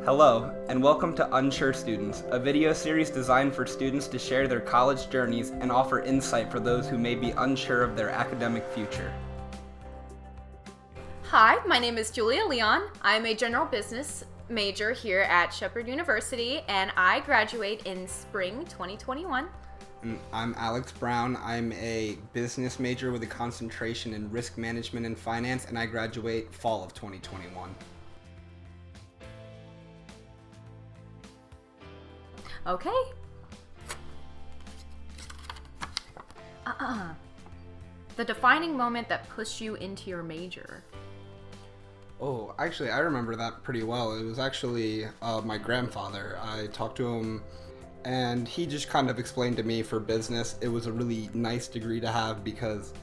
Hello, and welcome to Unsure Students, a video series designed for students to share their college journeys and offer insight for those who may be unsure of their academic future. Hi, my name is Julia Leon. I'm a general business major here at Shepherd University, and I graduate in spring 2021. And I'm Alex Brown. I'm a business major with a concentration in risk management and finance, and I graduate fall of 2021. Okay. The defining moment that pushed you into your major. Oh, actually, I remember that pretty well. It was actually my grandfather. I talked to him, and he just kind of explained to me for business. It was a really nice degree to have because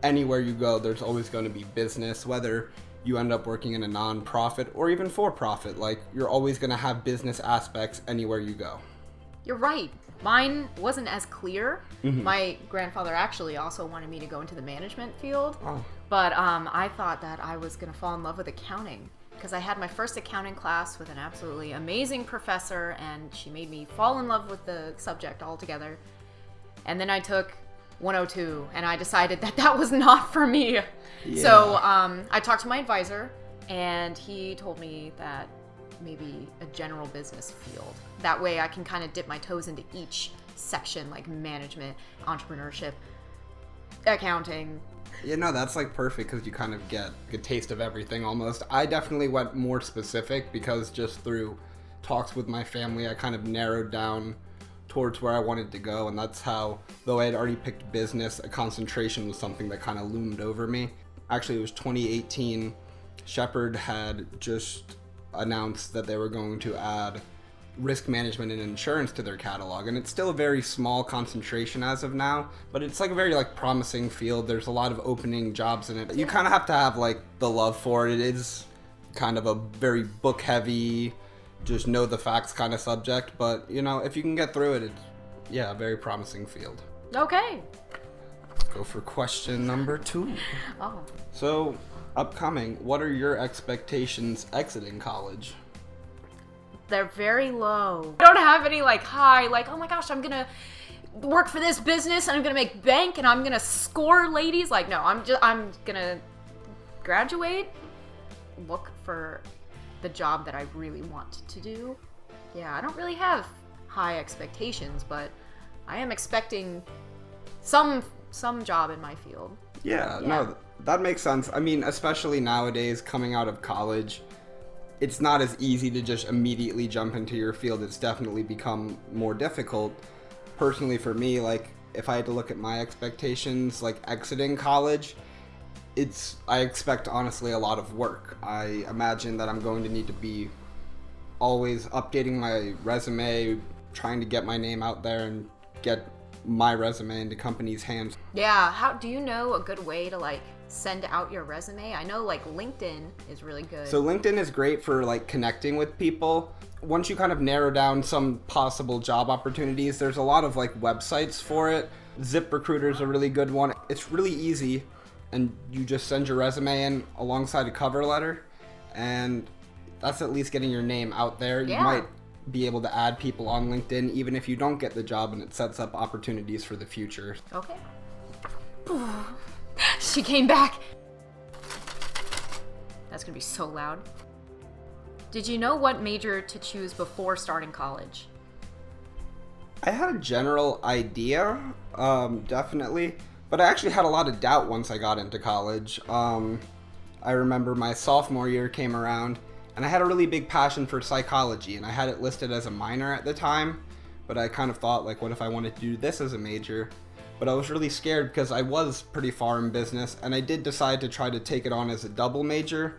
anywhere you go, there's always going to be business, whether you end up working in a non-profit or even for-profit. Like, you're always going to have business aspects anywhere you go. You're right. Mine wasn't as clear. My grandfather actually also wanted me to go into the management field. Oh. But I thought that I was going to fall in love with accounting because I had my first accounting class with an absolutely amazing professor, and she made me fall in love with the subject altogether. And then I took 102, and I decided that that was not for me. Yeah. So I talked to my advisor, and he told me that maybe a general business field. That way I can kind of dip my toes into each section, like management, entrepreneurship, accounting. Yeah, no, that's like perfect because you kind of get a taste of everything almost. I definitely went more specific because just through talks with my family, I kind of narrowed down towards where I wanted to go, and that's how, though I had already picked business, a concentration was something that kind of loomed over me. Actually, it was 2018. Shepherd had just announced that they were going to add risk management and insurance to their catalog, and it's still a very small concentration as of now, but it's like a very promising field. There's a lot of opening jobs in it. You kind of have to have the love for it. It is kind of a very book heavy, just know the facts kind of subject, but if you can get through it, it's a very promising field. Okay. Let's go for question number 2. Oh. So, upcoming, what are your expectations exiting college? They're very low. I don't have any high, oh my gosh, I'm gonna work for this business and I'm gonna make bank and I'm gonna score ladies. No, I'm gonna graduate, look for the job that I really want to do. Yeah, I don't really have high expectations, but I am expecting some job in my field. Yeah, no, that makes sense. I mean, especially nowadays, coming out of college, it's not as easy to just immediately jump into your field. It's definitely become more difficult. Personally, for me, if I had to look at my expectations, exiting college, I expect, honestly, a lot of work. I imagine that I'm going to need to be always updating my resume, trying to get my name out there and get my resume into companies' hands. Yeah, how do you know a good way to send out your resume? I know LinkedIn is really good. So LinkedIn is great for connecting with people. Once you kind of narrow down some possible job opportunities, there's a lot of websites for it. ZipRecruiter is a really good one. It's really easy, and you just send your resume in alongside a cover letter, and that's at least getting your name out there. Yeah. You might be able to add people on LinkedIn even if you don't get the job, and it sets up opportunities for the future. Okay. She came back. That's gonna be so loud. Did you know what major to choose before starting college? I had a general idea, definitely, but I actually had a lot of doubt once I got into college. I remember my sophomore year came around, and I had a really big passion for psychology, and I had it listed as a minor at the time, but I kind of thought, what if I wanted to do this as a major? But I was really scared because I was pretty far in business, and I did decide to try to take it on as a double major,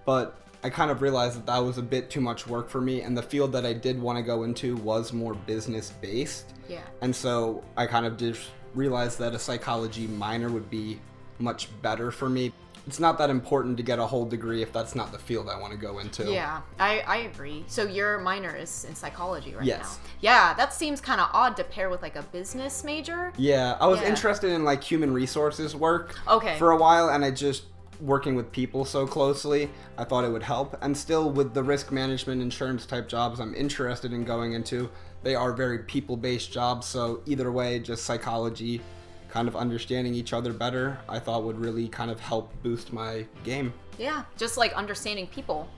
but I kind of realized that was a bit too much work for me, and the field that I did want to go into was more business-based. Yeah. And so I kind of just realized that a psychology minor would be much better for me. It's not that important to get a whole degree if that's not the field I want to go into. Yeah, I agree. So your minor is in psychology right Yes. now. Yeah, that seems kind of odd to pair with a business major. Yeah, I was interested in human resources work Okay. for a while, and I just working with people so closely, I thought it would help. And still, with the risk management insurance type jobs I'm interested in going into, they are very people-based jobs. So either way, just psychology, kind of understanding each other better, I thought would really kind of help boost my game. Yeah, just like understanding people.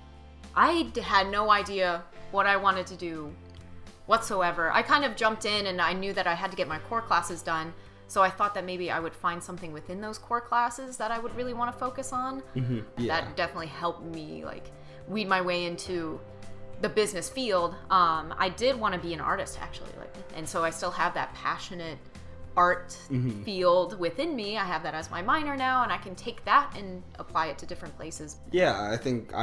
I had no idea what I wanted to do whatsoever. I kind of jumped in and I knew that I had to get my core classes done. So I thought that maybe I would find something within those core classes that I would really want to focus on. Mm-hmm. Yeah. That definitely helped me like weed my way into the business field. I did want to be an artist actually, and so I still have that passionate art field within me. I have that as my minor now, and I can take that and apply it to different places. Yeah, I think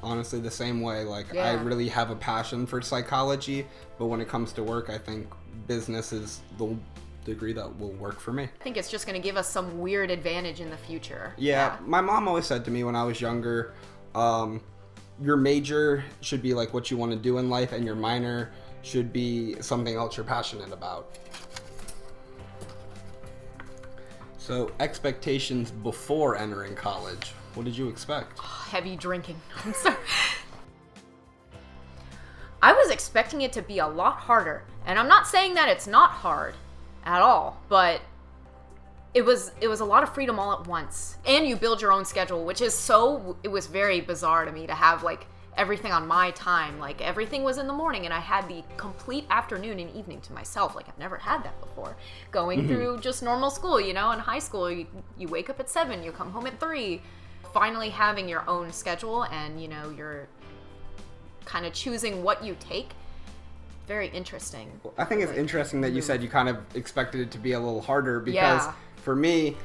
honestly the same way. I really have a passion for psychology, but when it comes to work, I think business is the degree that will work for me. I think it's just going to give us some weird advantage in the future. Yeah, my mom always said to me when I was younger, your major should be like what you want to do in life, and your minor should be something else you're passionate about. So, expectations before entering college. What did you expect? Heavy drinking. I'm sorry. I was expecting it to be a lot harder, and I'm not saying that it's not hard at all, but it was a lot of freedom all at once, and you build your own schedule, which is it was very bizarre to me to have like everything on my time. Like everything was in the morning, and I had the complete afternoon and evening to myself. Like I've never had that before. Going through just normal school, in high school, you wake up at 7, you come home at 3. Finally having your own schedule, and you're kind of choosing what you take. Very interesting. I think it's interesting that you said you kind of expected it to be a little harder, because for me,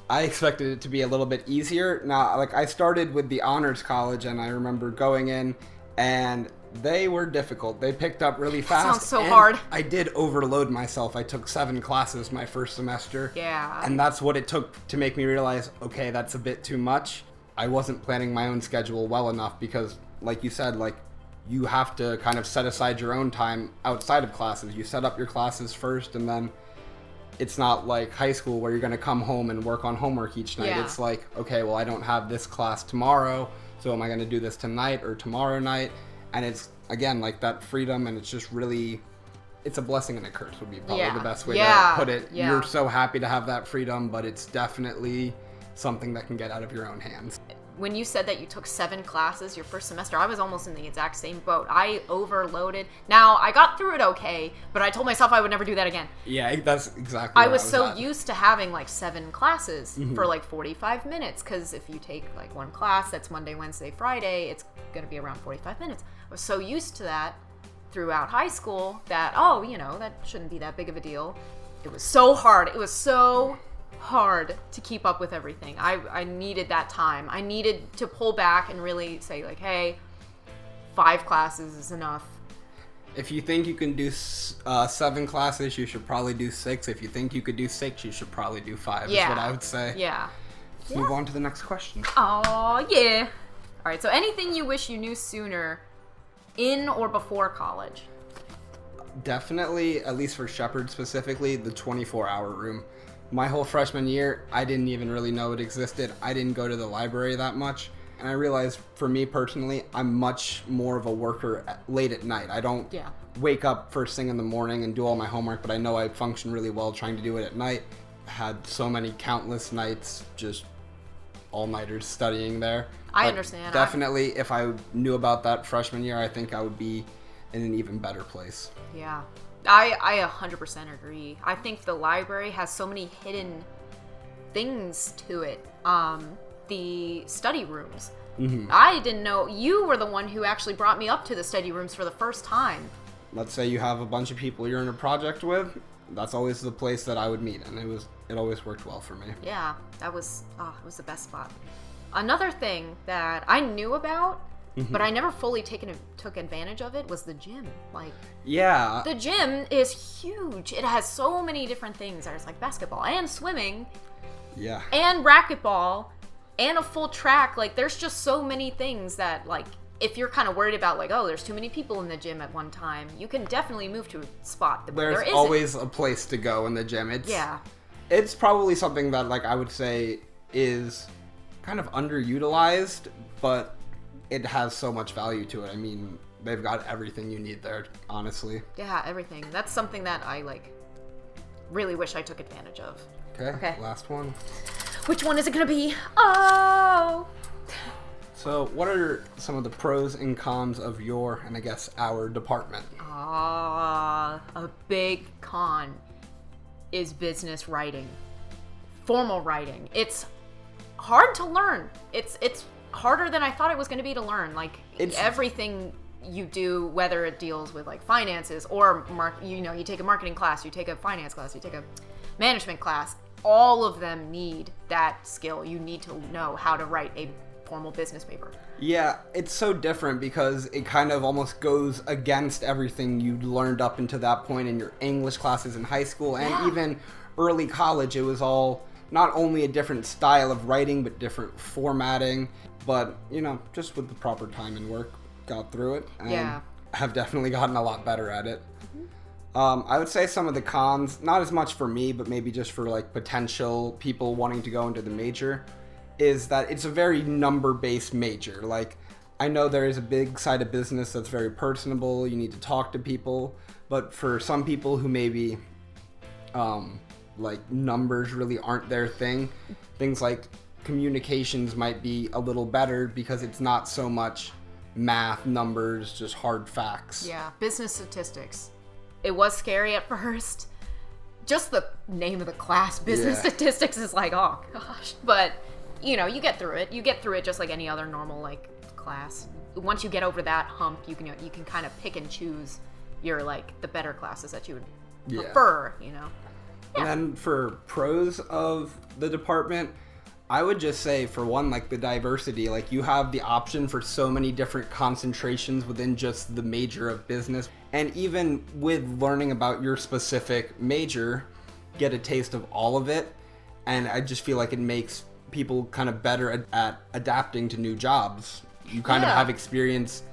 I expected it to be a little bit easier. Now, I started with the honors college, and I remember going in, and they were difficult. They picked up really fast. Sounds so hard. I did overload myself. I took 7 classes my first semester. Yeah. And that's what it took to make me realize, okay, that's a bit too much. I wasn't planning my own schedule well enough, because, like you said, you have to kind of set aside your own time outside of classes. You set up your classes first, and then it's not like high school where you're going to come home and work on homework each night. Yeah. It's like, okay, well, I don't have this class tomorrow, so am I going to do this tonight or tomorrow night? And it's, again, like that freedom, and it's just really, it's a blessing and a curse would be probably the best way to put it. Yeah. You're so happy to have that freedom, but it's definitely something that can get out of your own hands. When you said that you took 7 classes your first semester, I was almost in the exact same boat. I overloaded. Now, I got through it okay, but I told myself I would never do that again. Yeah, that's exactly I what was so used to having 7 classes for 45 minutes, because if you take one class, that's Monday, Wednesday, Friday, it's going to be around 45 minutes. I was so used to that throughout high school that, that shouldn't be that big of a deal. It was so hard. It was so hard to keep up with everything. I needed that time. I needed to pull back and really say hey, 5 classes is enough. If you think you can do 7 classes, you should probably do 6. If you think you could do 6, you should probably do 5, is what I would say. Yeah. Let's move on to the next question. Oh, yeah. All right, so anything you wish you knew sooner in or before college? Definitely, at least for Shepherd specifically, the 24-hour room. My whole freshman year, I didn't even really know it existed. I didn't go to the library that much. And I realized, for me personally, I'm much more of a worker late at night. I don't wake up first thing in the morning and do all my homework, but I know I function really well trying to do it at night. Had so many countless nights, just all-nighters studying there. I understand. Definitely, if I knew about that freshman year, I think I would be in an even better place. Yeah. I 100% agree. I think the library has so many hidden things to it. The study rooms. I didn't know. You were the one who actually brought me up to the study rooms for the first time. Let's say you have a bunch of people you're in a project with. That's always the place that I would meet, and it always worked well for me. Yeah, it was the best spot. Another thing that I knew about, but I never fully took advantage of it, was the gym. The gym is huge. It has so many different things. There's basketball and swimming. Yeah. And racquetball and a full track. There's just so many things that if you're kind of worried about there's too many people in the gym at one time, you can definitely move to a spot where there's always a place to go in the gym. It's probably something that I would say is kind of underutilized, but it has so much value to it. I mean, they've got everything you need there, honestly. Yeah, everything. That's something that I really wish I took advantage of. Okay. Last one. Which one is it gonna be? Oh! So, what are some of the pros and cons of your, and I guess our department? A big con is business writing. Formal writing. It's hard to learn. It's harder than I thought it was going to be to learn. Everything you do, whether it deals with finances or you take a marketing class, you take a finance class, you take a management class, all of them need that skill. You need to know how to write a formal business paper. Yeah, it's so different because it kind of almost goes against everything you learned up until that point in your English classes in high school and even early college. It was all not only a different style of writing, but different formatting. But, just with the proper time and work, got through it and have definitely gotten a lot better at it. I would say some of the cons, not as much for me, but maybe just for potential people wanting to go into the major, is that it's a very number-based major. I know there is a big side of business that's very personable. You need to talk to people, but for some people who maybe numbers really aren't their thing, things like communications might be a little better because it's not so much math, numbers, just hard facts. Yeah, business statistics. It was scary at first. Just the name of the class, business statistics, is oh gosh. But you get through it. You get through it just like any other normal class. Once you get over that hump, you can kind of pick and choose your the better classes that you would prefer. Yeah. And then for pros of the department, I would just say, for one, the diversity. You have the option for so many different concentrations within just the major of business. And even with learning about your specific major, get a taste of all of it. And I just feel like it makes people kind of better at adapting to new jobs. You kind of have experience,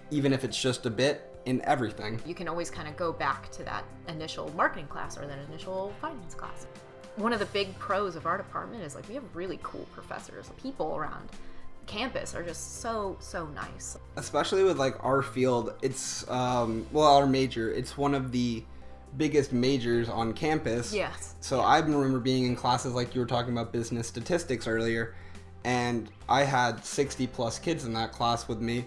even if it's just a bit, in everything. You can always kind of go back to that initial marketing class or that initial finance class. One of the big pros of our department is we have really cool professors. People around campus are just so nice. Especially with our field, it's our major, it's one of the biggest majors on campus. Yes. So I remember being in classes you were talking about business statistics earlier, and I had 60 plus kids in that class with me,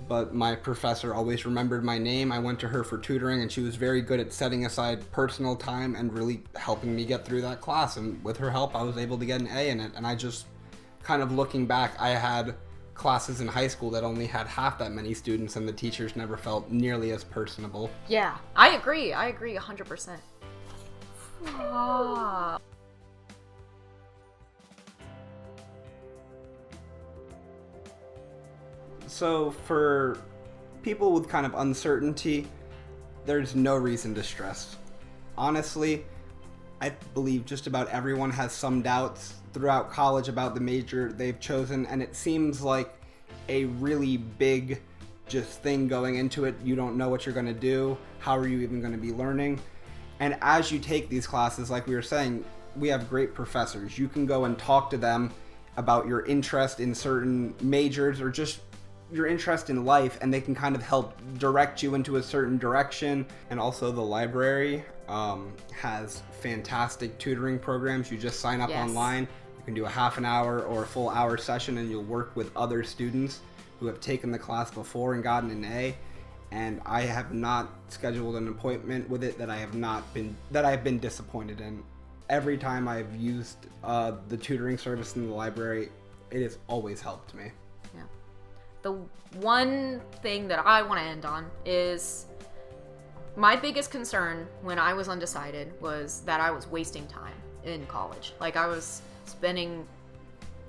but my professor always remembered my name. I went to her for tutoring, and she was very good at setting aside personal time and really helping me get through that class. And with her help, I was able to get an A in it. And I just kind of looking back, I had classes in high school that only had half that many students, and the teachers never felt nearly as personable. Yeah, I agree 100%. So for people with kind of uncertainty, there's no reason to stress. Honestly, I believe just about everyone has some doubts throughout college about the major they've chosen, and it seems like a really big just thing going into it. You don't know what you're going to do. How are you even going to be learning? And as you take these classes, like we were saying, we have great professors. You can go and talk to them about your interest in certain majors or just your interest in life, and they can kind of help direct you into a certain direction. And also the library has fantastic tutoring programs. You just sign up online. You can do a half an hour or a full hour session, and you'll work with other students who have taken the class before and gotten an A. And I have not scheduled an appointment with it that I have been disappointed in. Every time I've used the tutoring service in the library, it has always helped me. Yeah. The one thing that I want to end on is my biggest concern when I was undecided was that I was wasting time in college. I was spending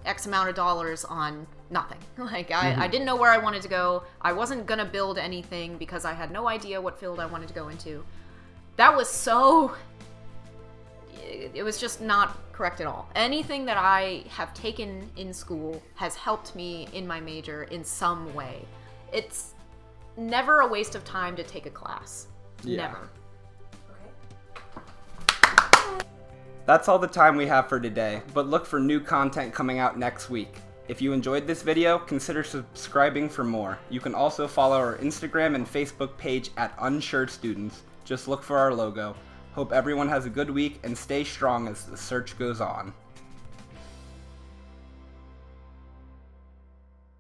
X amount of dollars on nothing. I didn't know where I wanted to go. I wasn't gonna build anything because I had no idea what field I wanted to go into. That was it was just not correct at all. Anything that I have taken in school has helped me in my major in some way. It's never a waste of time to take a class. Yeah. Never. That's all the time we have for today, but look for new content coming out next week. If you enjoyed this video, consider subscribing for more. You can also follow our Instagram and Facebook page at Unsure Students. Just look for our logo. Hope everyone has a good week and stay strong as the search goes on.